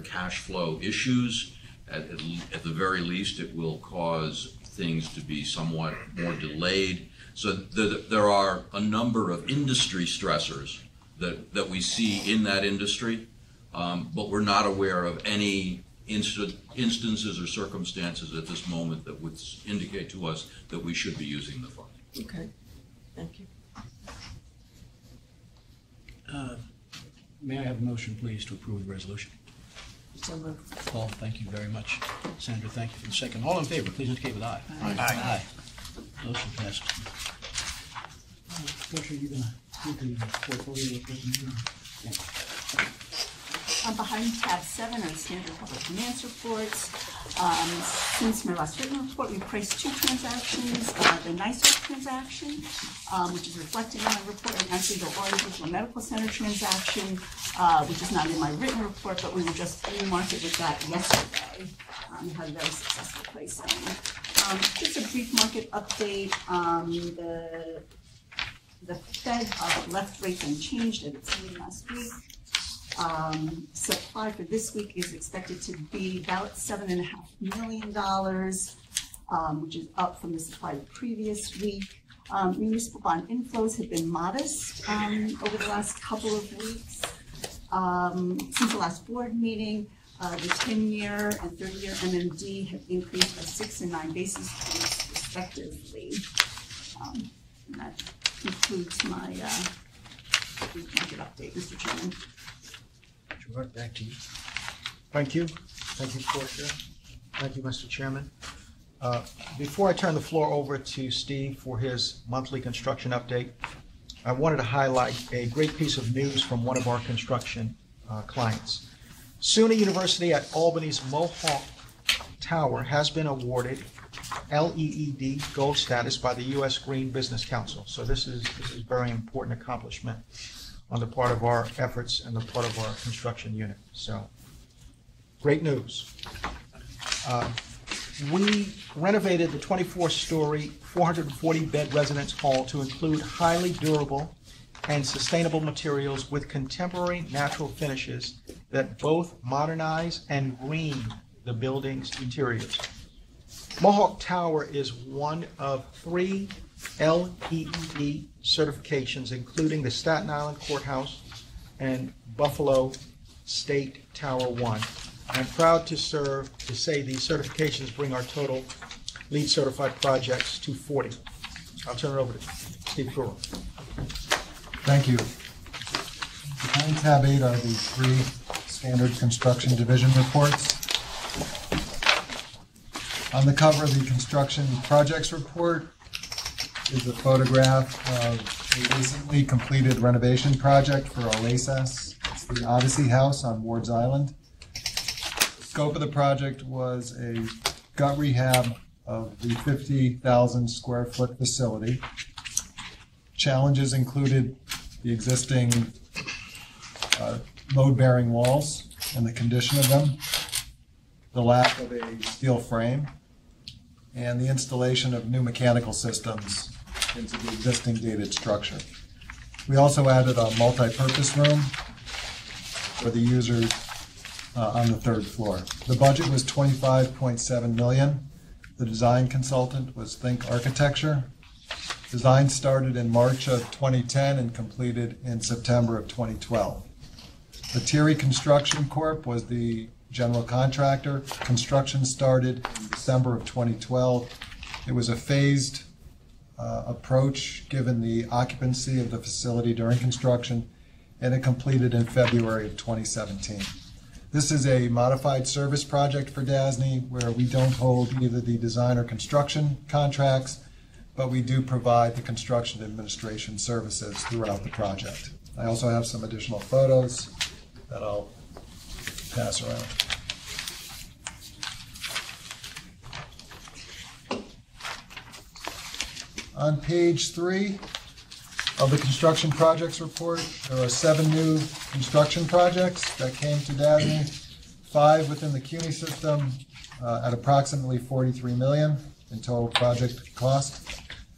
cash flow issues. At the very least, it will cause things to be somewhat more delayed. So there are a number of industry stressors that we see in that industry, but we're not aware of any instances or circumstances at this moment that would indicate to us that we should be using the fund. Okay, thank you. May I have a motion, please, to approve the resolution? So moved. Paul, thank you very much. Sandra, thank you for the second. All in favor, please indicate with aye. Aye. Aye. Motion passes. Portia, you gonna do the portfolio update? Yeah. Behind tab 7 are standard public finance reports. Since my last written report, we priced 2 transactions. The NYSERDA transaction, which is reflected in my report, and actually the Orange Regional Medical Center transaction, which is not in my written report, but we were just in the market with that yesterday. We had a very successful pricing. Just a brief market update. The Fed left rates unchanged at its meeting last week. Supply for this week is expected to be about $7.5 million, which is up from the supply the previous week. Municipal bond inflows have been modest over the last couple of weeks. Since the last board meeting, the 10-year and 30-year MMD have increased by 6 and 9 basis points respectively. And that concludes my brief market update, Mr. Chairman. Gerard, back to you. Thank you. Thank you, Portia. Thank you, Mr. Chairman. Before I turn the floor over to Steve for his monthly construction update, I wanted to highlight a great piece of news from one of our construction clients. SUNY University at Albany's Mohawk Tower has been awarded LEED Gold status by the U.S. Green Business Council. So this is a very important accomplishment on the part of our efforts and the part of our construction unit. So, great news. We renovated the 24-story, 440-bed residence hall to include highly durable and sustainable materials with contemporary natural finishes that both modernize and green the building's interiors. Mohawk Tower is one of 3 LEED certifications, including the Staten Island Courthouse and Buffalo State Tower 1. I'm proud to say these certifications bring our total LEED certified projects to 40. I'll turn it over to Steve Kuro. Thank you. Behind tab 8 are the 3 standard construction division reports. On the cover of the construction projects report is a photograph of a recently completed renovation project for Oasis. It's the Odyssey House on Ward's Island. The scope of the project was a gut rehab of the 50,000 square foot facility. Challenges included the existing load-bearing walls and the condition of them, the lack of a steel frame, and the installation of new mechanical systems into the existing dated structure. We also added a multi-purpose room for the users on the 3rd floor. The budget was $25.7 million. The design consultant was Think Architecture. Design started in March of 2010 and completed in September of 2012. Lettieri Construction Corp. was the general contractor. Construction started in December of 2012. It was a phased approach given the occupancy of the facility during construction, and it completed in February of 2017. This is a modified service project for DASNY where we don't hold either the design or construction contracts, but we do provide the construction administration services throughout the project. I also have some additional photos that I'll pass around. On page 3 of the construction projects report, there are 7 new construction projects that came to DASNY, 5 within the CUNY system at approximately $43 million in total project cost.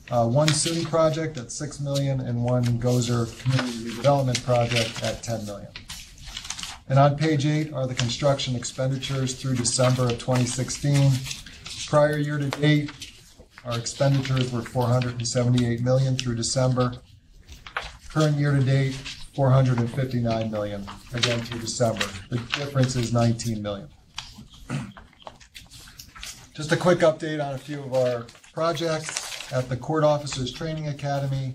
1 SUNY project at $6 million and 1 Gozer community redevelopment project at $10 million. And on page 8 are the construction expenditures through December of 2016. Prior year to date, our expenditures were $478 million through December. Current year to date, $459 million, again through December. The difference is $19 million. Just a quick update on a few of our projects. At the Court Officers Training Academy,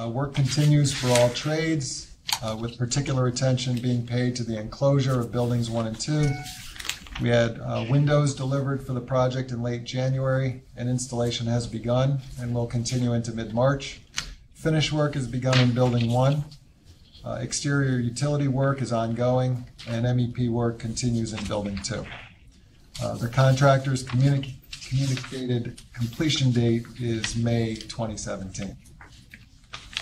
work continues for all trades, with particular attention being paid to the enclosure of buildings 1 and 2. We had windows delivered for the project in late January, and installation has begun and will continue into mid-March. Finish work has begun in Building 1. Exterior utility work is ongoing, and MEP work continues in Building 2. The contractor's communicated completion date is May 2017.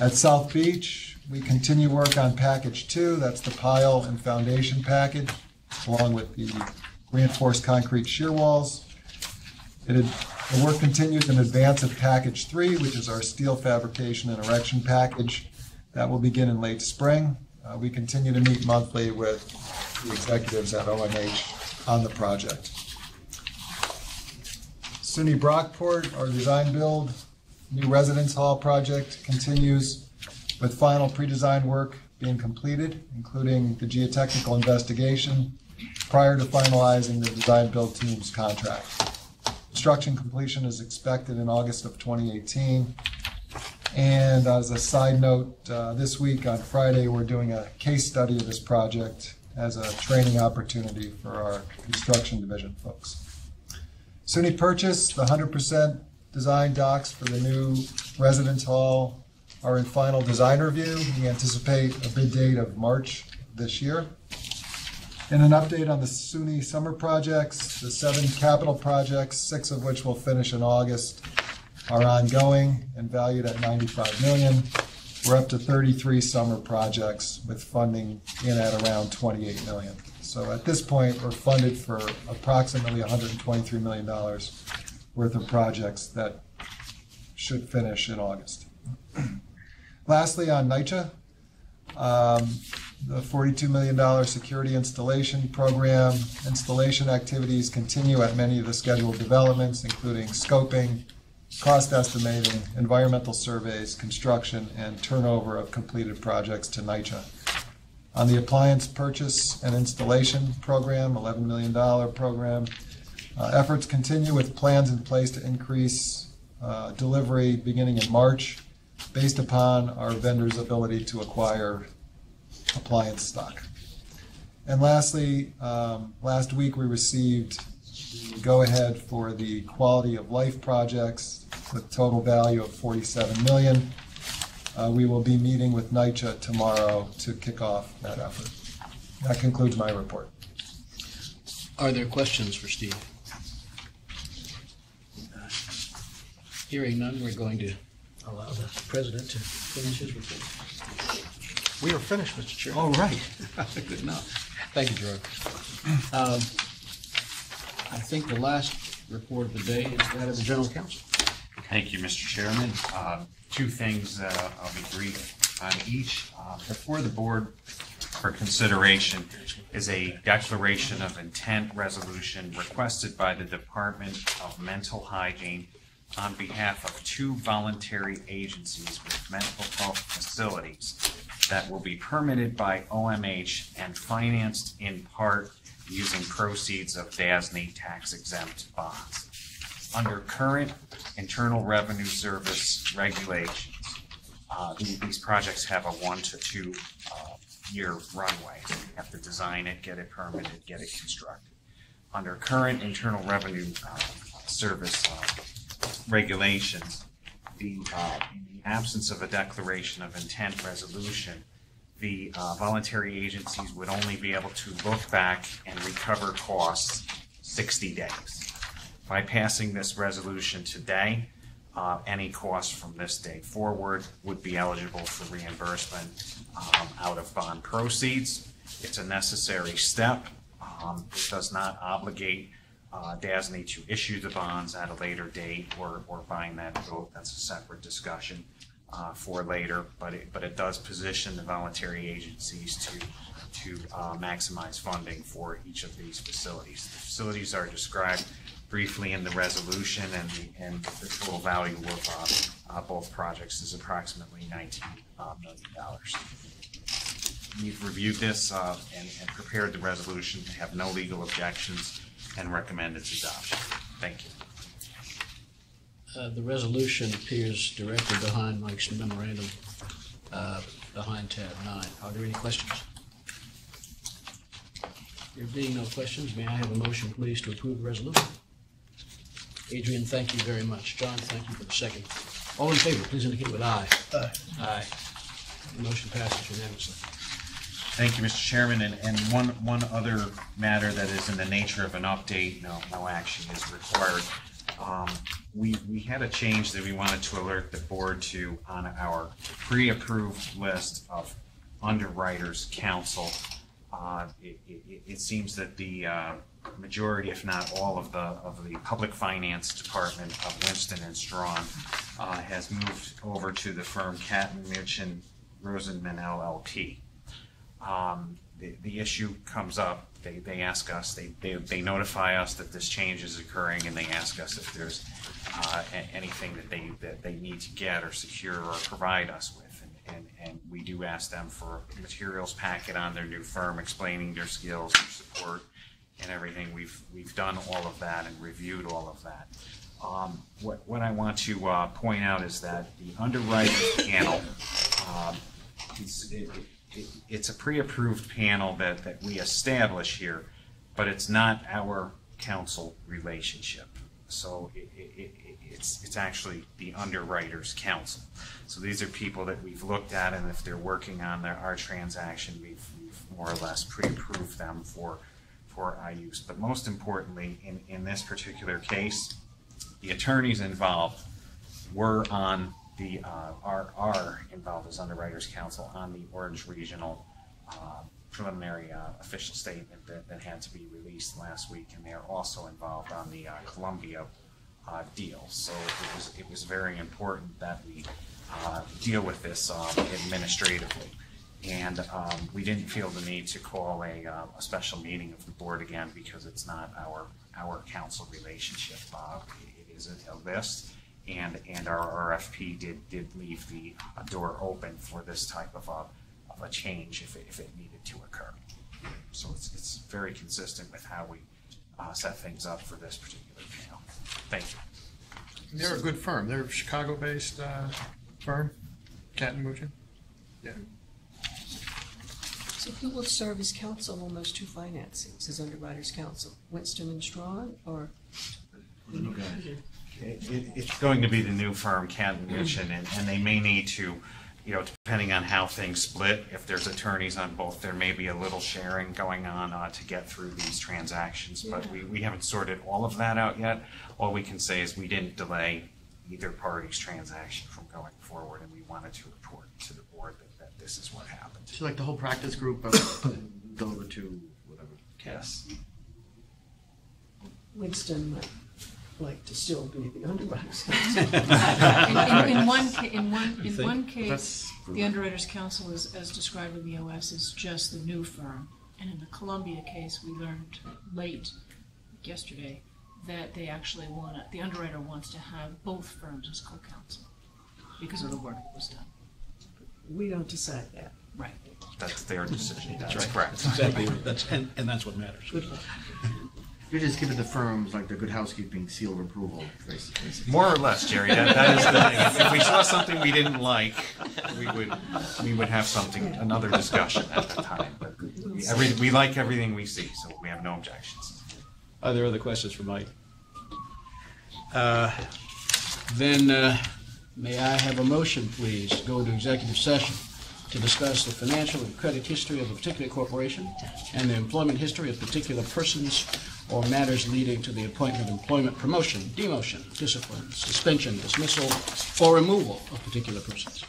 At South Beach, we continue work on Package 2. That's the pile and foundation package, along with the reinforced concrete shear walls. The work continues in advance of Package 3, which is our steel fabrication and erection package. That will begin in late spring. We continue to meet monthly with the executives at OMH on the project. SUNY Brockport, our design build new residence hall project continues with final pre-design work being completed, including the geotechnical investigation, prior to finalizing the design build team's contract. Construction completion is expected in August of 2018. And as a side note, this week on Friday, we're doing a case study of this project as a training opportunity for our construction division folks. SUNY Purchase, the 100% design docs for the new residence hall are in final design review. We anticipate a bid date of March this year. And an update on the SUNY summer projects, the 7 capital projects, 6 of which will finish in August, are ongoing and valued at $95 million. We're up to 33 summer projects with funding in at around $28 million. So at this point, we're funded for approximately $123 million worth of projects that should finish in August. Lastly, on NYCHA, the $42 million security installation program. Installation activities continue at many of the scheduled developments, including scoping, cost estimating, environmental surveys, construction, and turnover of completed projects to NYCHA. On the appliance purchase and installation program, $11 million program, efforts continue with plans in place to increase delivery beginning in March based upon our vendors' ability to acquire appliance stock. And lastly, last week we received the go-ahead for the quality of life projects with total value of $47 million. We will be meeting with NYCHA tomorrow to kick off that effort. That concludes my report. Are there questions for Steve? Hearing none, we're going to allow the president to finish his report. We are finished, Mr. Chair. All right. Good enough. Thank you, Gerard. I think the last report of the day is that of the General Counsel. Thank you, Mr. Chairman. 2 things, I'll be brief on each. Before the board for consideration is a declaration of intent resolution requested by the Department of Mental Hygiene on behalf of 2 voluntary agencies with mental health facilities that will be permitted by OMH and financed in part using proceeds of DASNY tax-exempt bonds. Under current Internal Revenue Service regulations, these projects have a 1 to 2 year runway. You have to design it, get it permitted, get it constructed. Under current Internal Revenue Service regulations, in the absence of a declaration of intent resolution, the voluntary agencies would only be able to look back and recover costs 60 days. By passing this resolution today, any costs from this day forward would be eligible for reimbursement out of bond proceeds. It's a necessary step. It does not obligate DASNY to issue the bonds at a later date or buying that vote. That's a separate discussion for later, but it does position the voluntary agencies to maximize funding for each of these facilities. The facilities are described briefly in the resolution, and the total value of both projects is approximately $19 million. We've reviewed this and prepared the resolution, have no legal objections, and recommend its adoption. Thank you. The resolution appears directly behind Mike's memorandum, behind tab 9. Are there any questions? There being no questions, may I have a motion, please, to approve the resolution? Adrian, thank you very much. John, thank you for the second. All in favor, please indicate with aye. Aye. Aye. The motion passes unanimously. Thank you, Mr. Chairman. And one other matter that is in the nature of an update, no action is required. We had a change that we wanted to alert the board to on our pre-approved list of underwriters council. It seems that the majority, if not all, of the public finance department of Winston and Strawn has moved over to the firm Catton, Mitchin, Rosenman LLP. The issue comes up. They ask us. They notify us that this change is occurring, and they ask us if there's anything that they need to get or secure or provide us with. And we do ask them for a materials packet on their new firm, explaining their skills, their support, and everything. We've done all of that and reviewed all of that. What I want to point out is that the underwriters panel, it's a pre-approved panel that we establish here, but it's not our council relationship. So it's actually the underwriters council. So these are people that we've looked at, and if they're working on our transaction, we've more or less pre-approved them for our use. But most importantly, in this particular case, the attorneys involved were on the are involved as underwriters council on the Orange Regional preliminary official statement that had to be released last week, and they are also involved on the Columbia deal. So it was very important that we deal with this administratively, and we didn't feel the need to call a special meeting of the board again because it's not our council relationship. It is a list. And our RFP did leave the door open for this type of a change if it needed to occur. So it's very consistent with how we set things up for this particular panel. Thank you. They're a good firm. They're a Chicago-based firm, Catton Mitchin. Yeah. So who will serve as counsel on those two financings as underwriters counsel? Winston and Strawn, or? It's going to be the new firm, Catton Mitchin, and they may need to, depending on how things split, if there's attorneys on both, there may be a little sharing going on to get through these transactions, but we haven't sorted all of that out yet. All we can say is we didn't delay either party's transaction from going forward, and we wanted to report to the board that this is what happened. So like the whole practice group of the over to whatever. Yes. Winston might like to still be the underwriters council. in one case, the underwriters council is, as described in the OS, is just the new firm, and in the Columbia case, we learned late yesterday that they actually the underwriter wants to have both firms as co-counsel because of the work that was done. We don't decide that. Right. That's their decision. That's right. Correct. That's exactly. And that's what matters. Good luck. You're just giving the firms like the Good Housekeeping seal of approval, basically. More or less, Jerry. That is the thing. If we saw something we didn't like, we would have another discussion at the time. But we like everything we see, so we have no objections. Are there other questions for Mike? Then may I have a motion, please, to go into executive session to discuss the financial and credit history of a particular corporation and the employment history of particular persons or matters leading to the appointment, employment, promotion, demotion, discipline, suspension, dismissal, or removal of particular persons.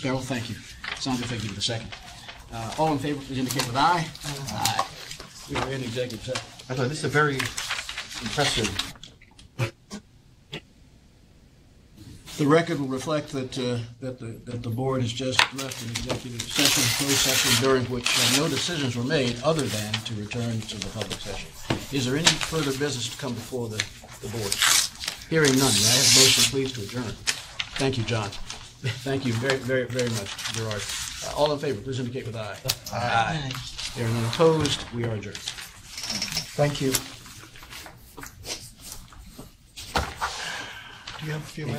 Carol, thank you. Sandra, thank you for the second. All in favor, please indicate with aye. Aye. We are in executive session. I thought this is a very impressive. The record will reflect that the board has just left an executive session, closed session, during which no decisions were made other than to return to the public session. Is there any further business to come before the board? Hearing none, may I have a motion, please, to adjourn? Thank you, John. Thank you very, very, very much, Gerard. All in favor, please indicate with aye. Aye. There are none opposed. We are adjourned. Thank you. Do you have a few minutes?